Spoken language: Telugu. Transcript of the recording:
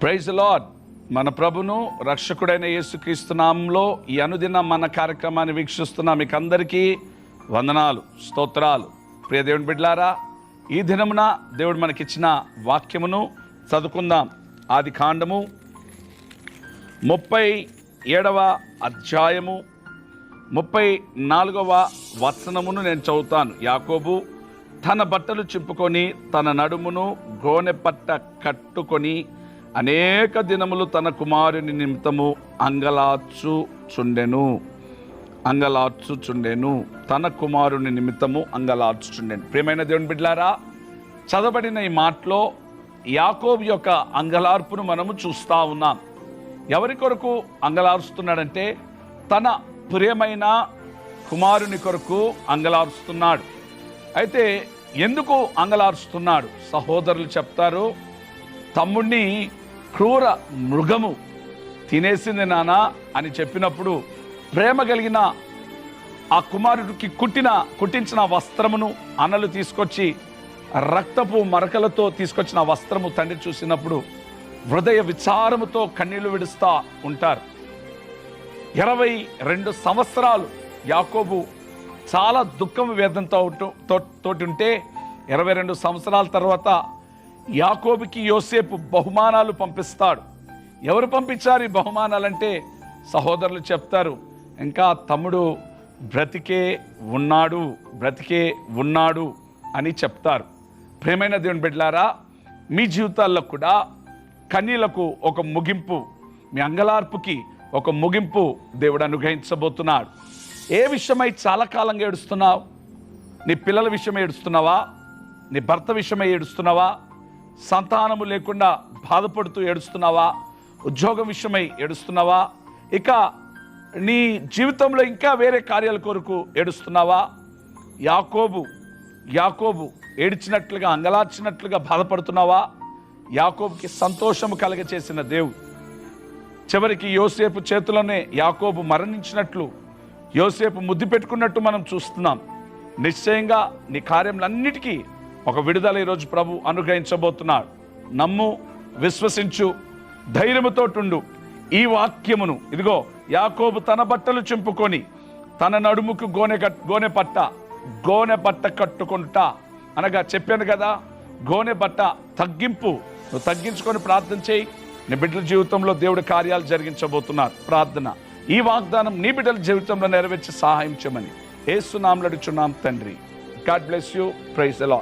Praise lord. మన ప్రభును రక్షకుడైన యేసుక్రీస్తు నామములో ఈ అనుదిన మన కార్యక్రమాన్ని వీక్షిస్తున్న మీకు అందరికీ వందనాలు, స్తోత్రాలు. ప్రియ దేవుని బిడ్డలారా, ఈ దినమున దేవుడు మనకిచ్చిన వాక్యమును చదువుకుందాం. ఆది కాండము 37వ అధ్యాయము 34వ వచనమును నేను చదువుతాను. యాకోబు తన బట్టలు చింపుకొని తన నడుమును గోనెపట్ట కట్టుకొని అనేక దినములు తన కుమారుని నిమిత్తము అంగలార్చుచుండెను. తన కుమారుని నిమిత్తము అంగలార్చుచుండెను. ప్రియమైన దేవుని బిడ్డలారా, చదవబడిన ఈ మాటలో యాకోబు యొక్క అంగలార్పును మనము చూస్తూ ఉన్నాం. ఎవరి కొరకు అంగలార్చుతున్నాడంటే తన ప్రియమైన కుమారుని కొరకు అంగలార్చుతున్నాడు. అయితే ఎందుకు అంగలార్చుతున్నాడు? సహోదరులు చెప్తారు, తమ్ముడిని క్రూర మృగము తినేసింది నానా అని చెప్పినప్పుడు ప్రేమ కలిగిన ఆ కుమారుడికి కుట్టించిన వస్త్రమును అన్నలు తీసుకొచ్చి రక్తపు మరకలతో తీసుకొచ్చిన వస్త్రము తండ్రి చూసినప్పుడు హృదయ విచారముతో కన్నీళ్లు విడుస్తూ ఉంటారు. 22 సంవత్సరాలు యాకోబు చాలా దుఃఖం వేదంతో ఉంటే 22 సంవత్సరాల తర్వాత యాకోబుకి యోసేపు బహుమానాలు పంపిస్తాడు. ఎవరు పంపించారు ఈ బహుమానాలంటే సహోదరులు చెప్తారు, ఇంకా తమ్ముడు బ్రతికే ఉన్నాడు అని చెప్తారు. ప్రియమైన దేవుని బిడ్డలారా, మీ జీవితాల్లో కూడా కన్నీళ్లకు ఒక ముగింపు, మీ అంగలార్పుకి ఒక ముగింపు దేవుడు అనుగ్రహించబోతున్నాడు. ఏ విషయమై చాలా కాలంగా ఏడుస్తున్నావు? నీ పిల్లల విషయమై ఏడుస్తున్నావా? నీ భర్త విషయమై ఏడుస్తున్నావా? సంతానము లేకుండా బాధపడుతూ ఏడుస్తున్నావా? ఉద్యోగం విషయమై ఏడుస్తున్నావా? ఇక నీ జీవితంలో ఇంకా వేరే కార్యాల కొరకు ఏడుస్తున్నావా? యాకోబు ఏడ్చినట్లుగా అంగలార్చినట్లుగా బాధపడుతున్నావా? యాకోబుకి సంతోషము కలగచేసిన దేవుడు చివరికి యోసేపు చేతిలోనే యాకోబు మరణించినట్లు, యోసేపు ముద్దు పెట్టుకున్నట్టు మనం చూస్తున్నాం. నిశ్చయంగా నీ కార్యములన్నిటికీ ఒక విడుదల ఈరోజు ప్రభు అనుగ్రహించబోతున్నాడు. నమ్ము, విశ్వసించు, ధైర్యముతోటుండు. ఈ వాక్యమును ఇదిగో, యాకోబు తన బట్టలు చింపుకొని తన నడుముకు గోనె పట్ట కట్టుకుంటా అనగా చెప్పాను కదా, గోనె పట్ట తగ్గింపు. నువ్వు తగ్గించుకొని ప్రార్థన చేయి. నీ బిడ్డల జీవితంలో దేవుడి కార్యాలు జరిగించబోతున్నారు. ప్రార్థన, ఈ వాగ్దానం నీ బిడ్డల జీవితంలో నెరవేర్చి సహాయం చేయమని యేసు నామములో అడుగుచున్నాం తండ్రి. God bless you. Praise the lord.